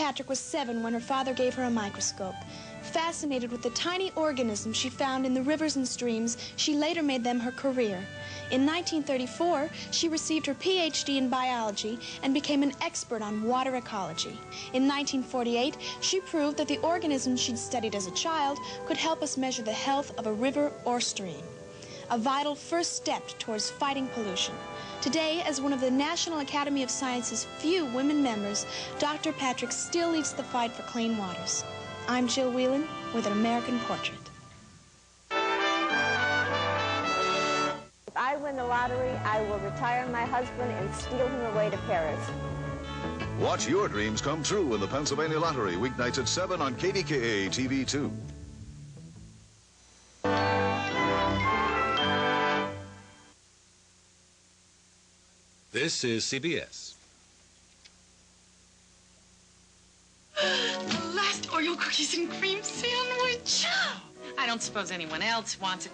Patrick was 7 when her father gave her a microscope. Fascinated with the tiny organisms she found in the rivers and streams, she later made them her career. In 1934, she received her Ph.D. in biology and became an expert on water ecology. In 1948, she proved that the organisms she'd studied as a child could help us measure the health of a river or stream. A vital first step towards fighting pollution. Today, as one of the National Academy of Sciences' few women members, Dr. Patrick still leads the fight for clean waters. I'm Jill Whelan with An American Portrait. If I win the lottery, I will retire my husband and steal him away to Paris. Watch your dreams come true in the Pennsylvania Lottery, weeknights at 7 on KDKA TV 2. This is CBS. The last Oreo cookies and cream sandwich. I don't suppose anyone else wants it.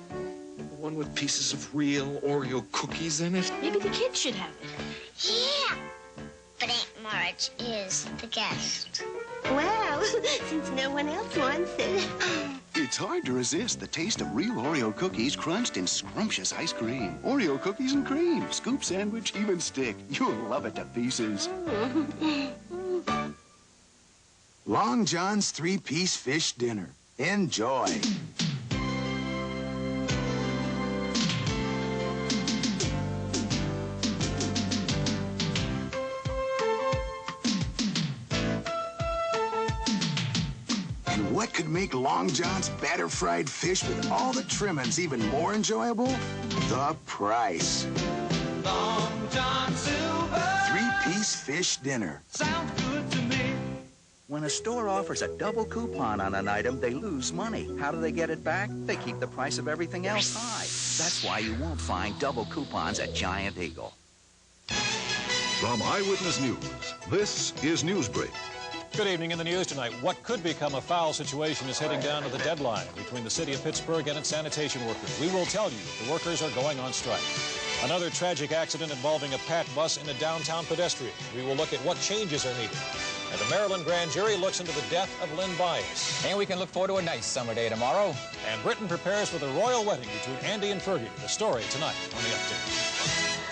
One with pieces of real Oreo cookies in it? Maybe the kids should have it. Yeah. But Aunt Marge is the guest. Well, since no one else wants it. It's hard to resist the taste of real Oreo cookies crunched in scrumptious ice cream. Oreo cookies and cream, scoop sandwich, even stick. You'll love it to pieces. Long John's 3-piece fish dinner. Enjoy. And what could make Long John's batter fried fish with all the trimmings even more enjoyable? The price. Long John Silver. 3-piece fish dinner. Sounds good to me. When a store offers a double coupon on an item, they lose money. How do they get it back? They keep the price of everything else high. That's why you won't find double coupons at Giant Eagle. From Eyewitness News, this is Newsbreak. Good evening. In the news tonight, what could become a foul situation is heading down to the deadline between the city of Pittsburgh and its sanitation workers. We will tell you the workers are going on strike. Another tragic accident involving a Pat bus and a downtown pedestrian. We will look at what changes are needed. And a Maryland grand jury looks into the death of Lynn Bias. And we can look forward to a nice summer day tomorrow. And Britain prepares for the royal wedding between Andy and Fergie. The story tonight on The Update.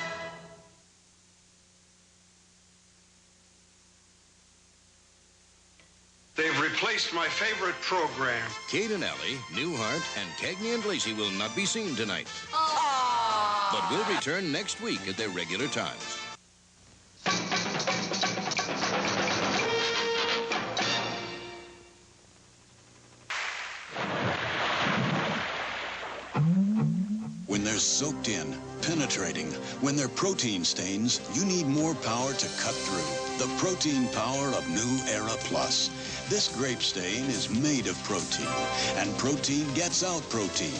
They've replaced my favorite program. Kate and Allie, Newhart, and Cagney and Lacey will not be seen tonight. But will return next week at their regular times. When they're soaked in, penetrating, when they're protein stains, you need more power to cut through. The protein power of New Era Plus. This grape stain is made of protein, and protein gets out protein.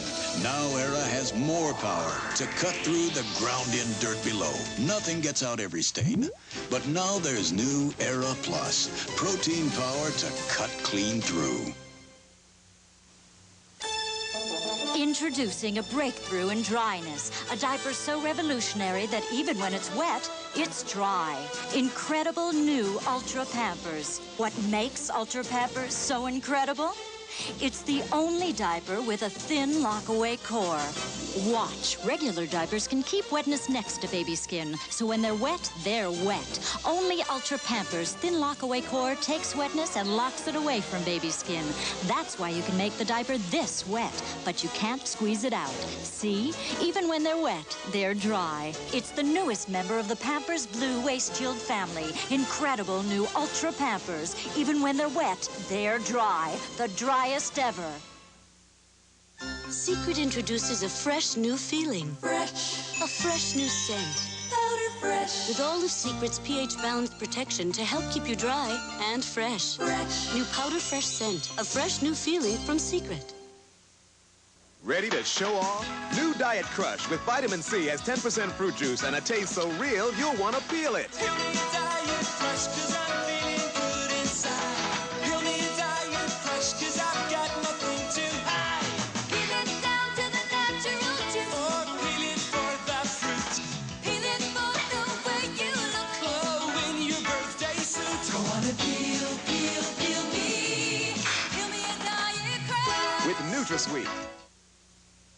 Now Era has more power to cut through the ground-in dirt below. Nothing gets out every stain, but now there's New Era Plus. Protein power to cut clean through. Introducing a breakthrough in dryness. A diaper so revolutionary that even when it's wet, it's dry. Incredible new Ultra Pampers. What makes Ultra Pampers so incredible? It's the only diaper with a thin lock-away core. Watch. Regular diapers can keep wetness next to baby skin, so when they're wet, they're wet. Only Ultra Pampers' thin lock-away core takes wetness and locks it away from baby skin. That's why you can make the diaper this wet, but you can't squeeze it out. See? Even when they're wet, they're dry. It's the newest member of the Pampers Blue Waist Shield family. Incredible new Ultra Pampers. Even when they're wet, they're dry. The driest ever. Secret introduces a fresh new feeling. Fresh. A fresh new scent. Powder Fresh. With all of Secret's pH-balanced protection to help keep you dry and fresh. Fresh. New Powder Fresh scent. A fresh new feeling from Secret. Ready to show off? New Diet Crush with vitamin C has 10% fruit juice and a taste so real you'll want to feel it. Feel me a Diet Crush 'cause I'm feeling good inside. Feel me a Diet Crush 'cause I've got nothing to hide. Peel it down to the natural juice. Or peel it for the fruit. Peel it for the way you look. Oh, in your birthday suit. Go on and peel, peel. extra sweet.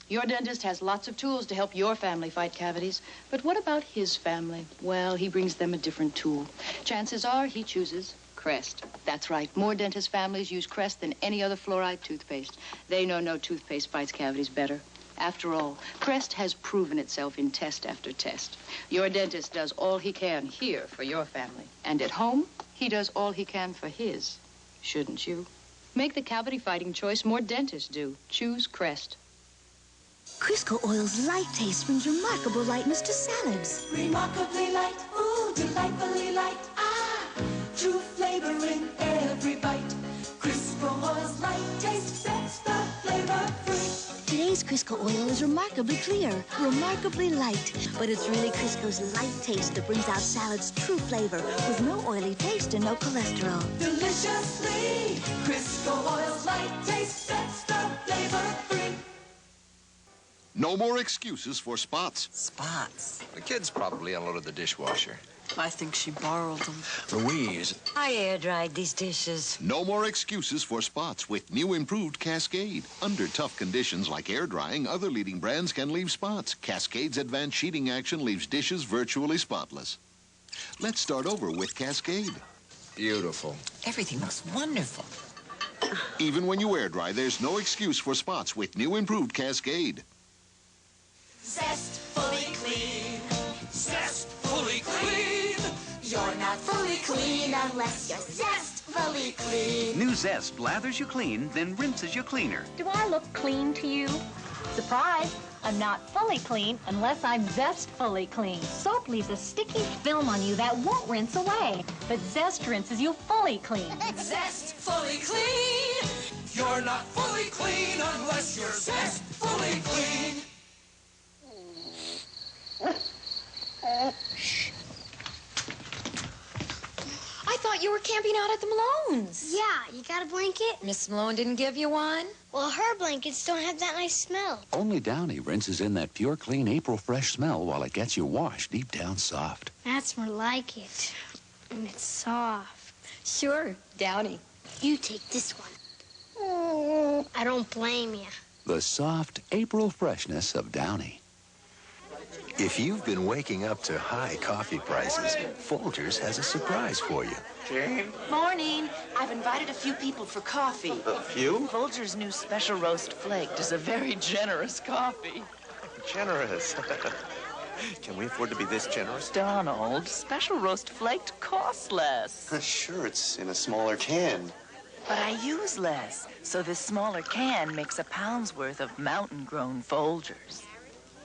Your dentist has lots of tools to help your family fight cavities. But what about his family? Well, he brings them a different tool. Chances are he chooses Crest. That's right. More dentist families use Crest than any other fluoride toothpaste. They know no toothpaste fights cavities better. After all, Crest has proven itself in test after test. Your dentist does all he can here for your family. And at home, he does all he can for his. Shouldn't you? Make the cavity-fighting choice more dentists do. Choose Crest. Crisco oil's light taste brings remarkable lightness to salads. Remarkably light, ooh, delightfully light. Ah, true flavor in every bite. Crisco oil's light taste sets the flavor free. Today's Crisco oil is remarkably clear, remarkably light. But it's really Crisco's light taste that brings out salad's true flavor with no oily taste and no cholesterol. Deliciously, Crisco oil's light taste sets the flavor free. No more excuses for spots. Spots? The kids probably unloaded the dishwasher. I think she borrowed them. Louise. I air-dried these dishes. No more excuses for spots with new improved Cascade. Under tough conditions like air drying, other leading brands can leave spots. Cascade's advanced sheeting action leaves dishes virtually spotless. Let's start over with Cascade. Beautiful. Everything looks wonderful. Even when you air dry, there's no excuse for spots with new improved Cascade. Zest fully clean. Zest fully clean. You're not fully clean unless you're Zest fully clean. New Zest lathers you clean, then rinses you cleaner. Do I look clean to you? Surprise! I'm not fully clean unless I'm Zest fully clean. Soap leaves a sticky film on you that won't rinse away, but Zest rinses you fully clean. Zest fully clean. You're not fully clean unless you're Zest fully clean. I thought you were camping out at the Malones. Yeah, you got a blanket? Miss Malone didn't give you one? Well, her blankets don't have that nice smell. Only Downy rinses in that pure, clean April fresh smell while it gets your wash deep down soft. That's more like it. And it's soft. Sure, Downy. You take this one. I don't blame you. The soft April freshness of Downy. If you've been waking up to high coffee prices, Folgers has a surprise for you. Jane? Morning. I've invited a few people for coffee. A few? Folgers' new special roast flaked is a very generous coffee. Generous. Can we afford to be this generous? Donald, special roast flaked costs less. Sure, it's in a smaller can. But I use less, so this smaller can makes a pound's worth of mountain-grown Folgers.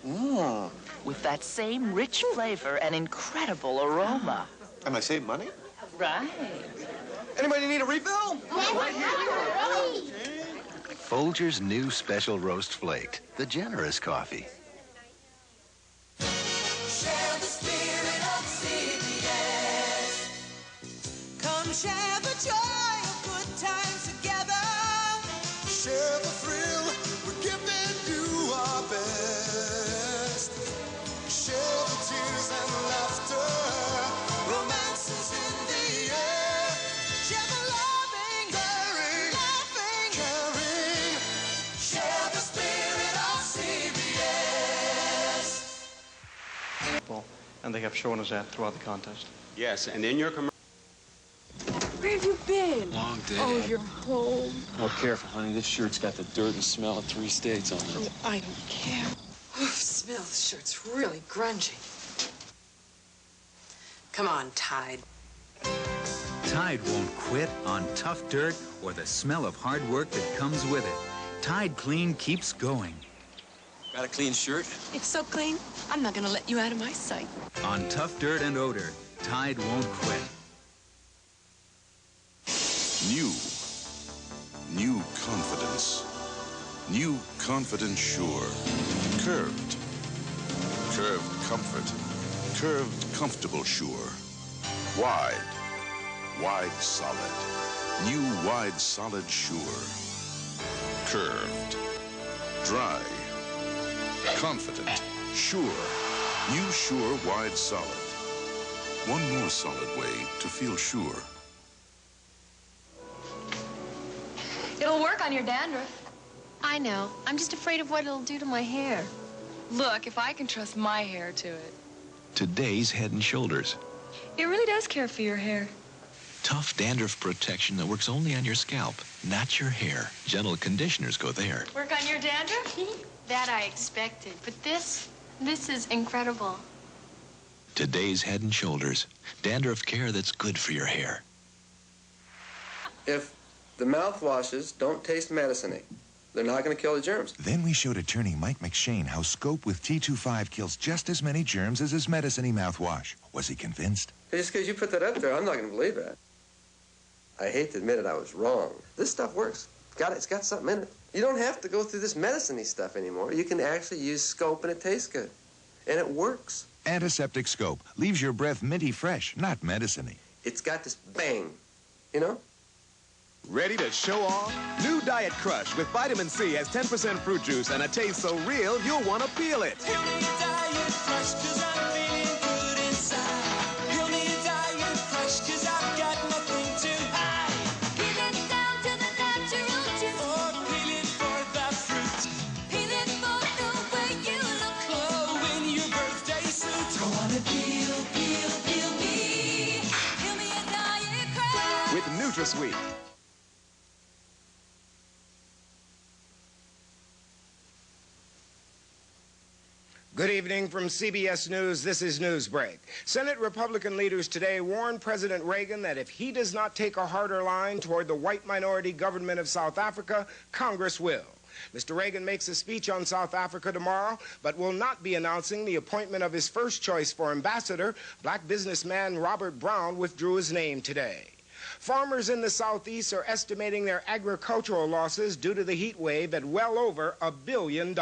Mmm. With that same rich flavor and incredible aroma. And I save money? Right. Anybody need a refill? Folgers' new special roast flaked, the generous coffee. Share the spirit of CBS. Come share the joy of good times together. Share the thrill, we're giving you our best. Share the tears and laughter, romances in the air. Share the loving, caring, laughing, caring. Share the spirit of CBS. And they have shown us that throughout the contest. Yes, and in your commercial. Where have you been? Long day. Oh, you're home. Oh, careful, honey. This shirt's got the dirt and smell of 3 states on it. Oh, I don't care. Oh, smell this shirt's really grungy. Come on, Tide. Tide won't quit on tough dirt or the smell of hard work that comes with it. Tide Clean keeps going. Got a clean shirt? It's so clean, I'm not going to let you out of my sight. On tough dirt and odor, Tide won't quit. New confidence. New Confident Sure. Curved. Curved comfort. Curved comfortable Sure. Wide. Wide solid. New wide solid Sure. Curved. Dry. Confident. Sure. New Sure wide solid. One more solid way to feel sure. It'll work on your dandruff. I know. I'm just afraid of what it'll do to my hair. Look, if I can trust my hair to it. Today's Head & Shoulders. It really does care for your hair. Tough dandruff protection that works only on your scalp, not your hair. Gentle conditioners go there. Work on your dandruff? That I expected. But this is incredible. Today's Head & Shoulders. Dandruff care that's good for your hair. If the mouthwashes don't taste medicine-y, they're not going to kill the germs. Then we showed attorney Mike McShane how Scope with T25 kills just as many germs as his medicine-y mouthwash. Was he convinced? Just because you put that up there, I'm not going to believe that. I hate to admit it, I was wrong. This stuff works. It's got something in it. You don't have to go through this medicine-y stuff anymore. You can actually use Scope and it tastes good. And it works. Antiseptic Scope leaves your breath minty fresh, not medicine-y. It's got this bang, you know? Ready to show off? New Diet Crush with vitamin C has 10% fruit juice and a taste so real you'll want to peel it. With NutraSweet. Good evening from CBS News. This is Newsbreak. Senate Republican leaders today warned President Reagan that if he does not take a harder line toward the white minority government of South Africa, Congress will. Mr. Reagan makes a speech on South Africa tomorrow, but will not be announcing the appointment of his first choice for ambassador. Black businessman Robert Brown withdrew his name today. Farmers in the Southeast are estimating their agricultural losses due to the heat wave at well over $1 billion.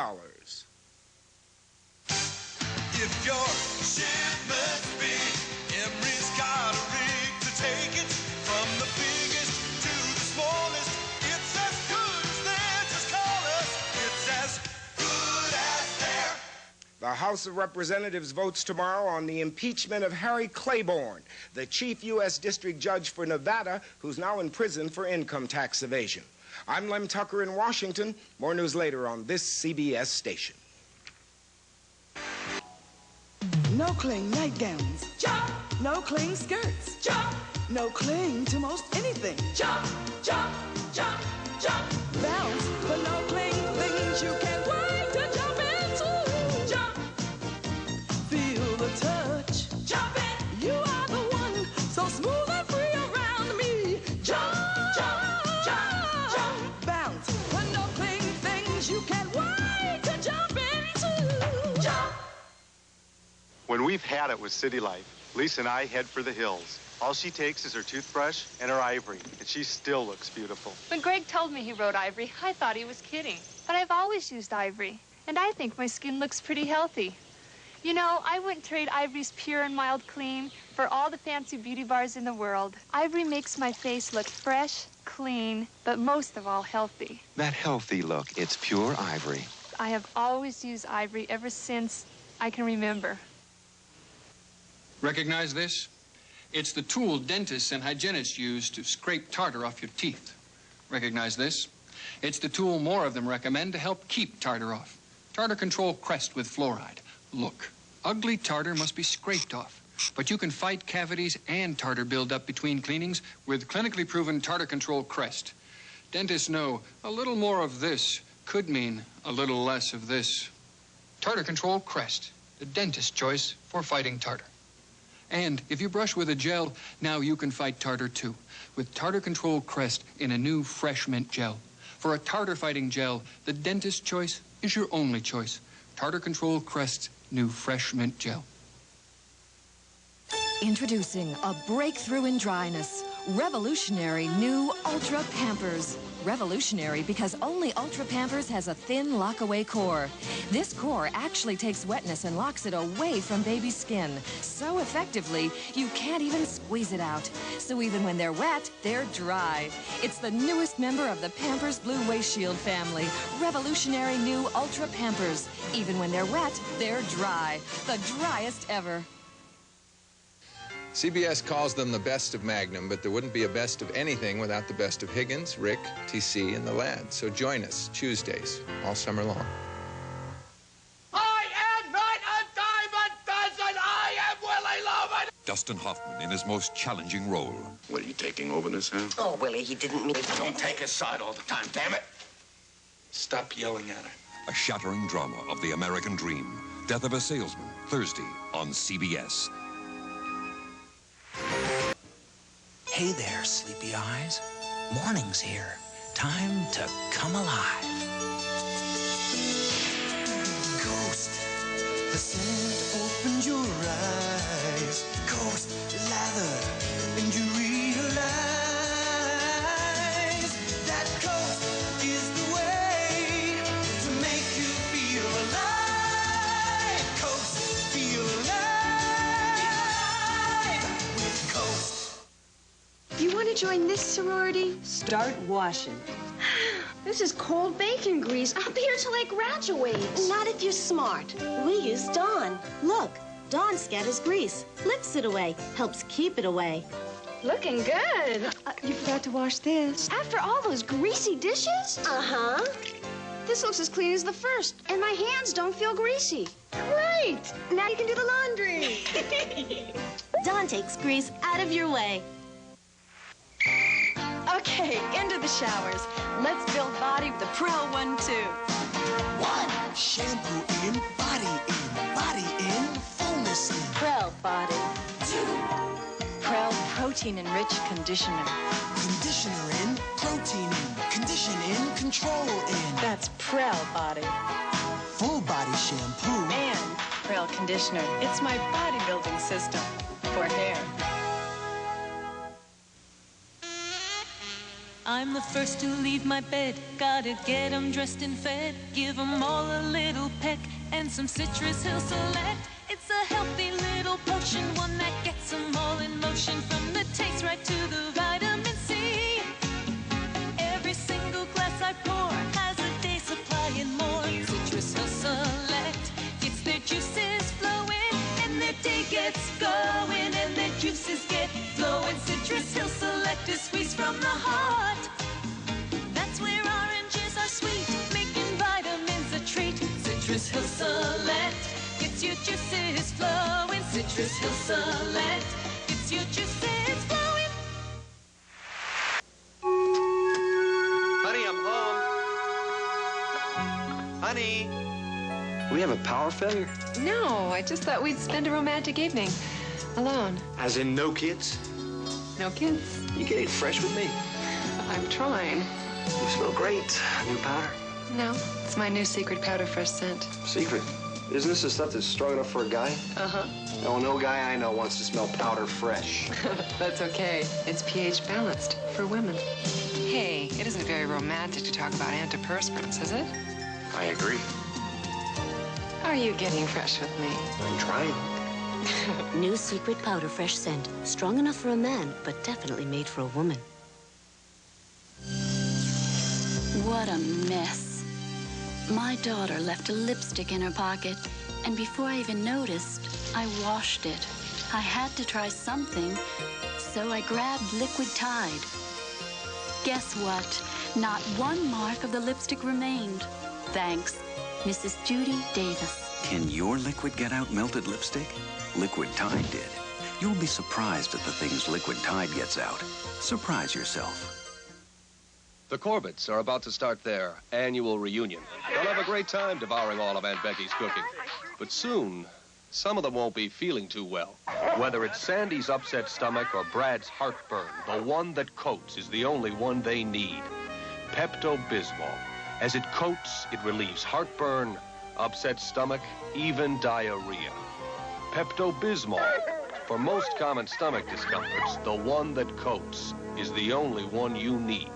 If your ship must be, Emery's got a rig to take it from the biggest to the smallest. It's as good as theirs, just call us. It's as good as theirs. The House of Representatives votes tomorrow on the impeachment of Harry Claiborne, the chief U.S. District Judge for Nevada, who's now in prison for income tax evasion. I'm Lem Tucker in Washington. More news later on this CBS station. No cling nightgowns. Jump. No cling skirts. Jump. No cling to most anything. Jump, jump, jump, jump. Bounce, but no cling things you can't wait to jump into. Jump. Feel the touch. Jump in. You are the one, so smooth and free around me. Jump, jump, jump, jump. Bounce, but no cling things you can't wait to jump into. Jump. When we've had it with city life, Lisa and I head for the hills. All she takes is her toothbrush and her Ivory, and she still looks beautiful. When Greg told me he wrote Ivory, I thought he was kidding. But I've always used Ivory, and I think my skin looks pretty healthy. You know, I wouldn't trade Ivory's pure and mild clean for all the fancy beauty bars in the world. Ivory makes my face look fresh, clean, but most of all healthy. That healthy look, it's pure Ivory. I have always used Ivory ever since I can remember. Recognize this? It's the tool dentists and hygienists use to scrape tartar off your teeth. Recognize this? It's the tool more of them recommend to help keep tartar off. Tartar Control Crest with fluoride. Look, ugly tartar must be scraped off, but you can fight cavities and tartar buildup between cleanings with clinically proven Tartar Control Crest. Dentists know a little more of this could mean a little less of this. Tartar Control Crest, the dentist's choice for fighting tartar. And if you brush with a gel, now you can fight tartar too, with Tartar Control Crest in a new fresh mint gel. For a tartar-fighting gel, the dentist's choice is your only choice. Tartar Control Crest's new fresh mint gel. Introducing a breakthrough in dryness. Revolutionary new Ultra Pampers. Revolutionary because only Ultra Pampers has a thin lock-away core. This core actually takes wetness and locks it away from baby's skin so effectively you can't even squeeze it out. So even when they're wet, they're dry. It's the newest member of the Pampers Blue Waist Shield family. Revolutionary new Ultra Pampers. Even when they're wet, they're dry. The driest ever. CBS calls them the best of Magnum, but there wouldn't be a best of anything without the best of Higgins, Rick, TC, and the lads. So join us Tuesdays all summer long. I am not a diamond dozen. I am Willie Loman. Dustin Hoffman in his most challenging role. What, are you taking over this house? Oh, Willie, he didn't mean... Don't take his side all the time, damn it. Stop yelling at her. A shattering drama of the American dream. Death of a Salesman, Thursday on CBS. Hey there, sleepy eyes. Morning's here. Time to come alive. Ghost, the scent opens your eyes. Ghost, lather, and you realize that ghost is the way to make you feel alive. Ghost, feel alive with Ghost. You want to join this sorority? Start washing. This is cold bacon grease. I'll be here till I graduate. Not if you're smart. We use Dawn. Look, Dawn scatters grease, lifts it away, helps keep it away. Looking good. You forgot to wash this. After all those greasy dishes? Uh-huh. This looks as clean as the first, and my hands don't feel greasy. Great! Now you can do the laundry. Dawn takes grease out of your way. Okay, into the showers. Let's build body with the Prel 1-2. 1. Shampoo in, body in, fullness in. Prel body. 2. Prel protein-enriched conditioner. Conditioner in, protein in, condition in, control in. That's Prel body. Full body shampoo. And Prel conditioner. It's my bodybuilding system for hair. I'm the first to leave my bed. Gotta get 'em dressed and fed. Give 'em all a little peck and some Citrus Hill Select. It's a healthy little potion, one that gets 'em all in motion. From the taste right to the vitamin C. Every single glass I pour has a day supply and more. Citrus Hill Select gets their juices flowing, and their day gets going, and their juices get flowing. Citrus Hill Select is squeezed from the heart. That's where oranges are sweet, making vitamins a treat. Citrus Hill Select gets your juices flowing. Citrus Hill Select gets your juices flowing. Honey, I'm home. Honey. We have a power failure? No, I just thought we'd spend a romantic evening alone. As in no kids? No kids. You getting fresh with me? I'm trying. You smell great. New powder? No, it's my new secret powder fresh scent. Secret? Isn't this the stuff that's strong enough for a guy? Uh-huh. No, no guy I know wants to smell powder fresh. That's okay. It's pH balanced for women. Hey, it isn't very romantic to talk about antiperspirants, is it? I agree. Are you getting fresh with me? I'm trying. New secret powder fresh scent. Strong enough for a man, but definitely made for a woman. What a mess. My daughter left a lipstick in her pocket, and before I even noticed, I washed it. I had to try something, so I grabbed liquid Tide. Guess what? Not one mark of the lipstick remained. Thanks, Mrs. Judy Davis. Can your liquid get out melted lipstick? Liquid Tide did. You'll be surprised at the things Liquid Tide gets out. Surprise yourself. The Corbetts are about to start their annual reunion. They'll have a great time devouring all of Aunt Becky's cooking. But soon, some of them won't be feeling too well. Whether it's Sandy's upset stomach or Brad's heartburn, the one that coats is the only one they need. Pepto-Bismol. As it coats, it relieves heartburn, upset stomach, even diarrhea. Pepto-Bismol. For most common stomach discomforts, the one that coats is the only one you need.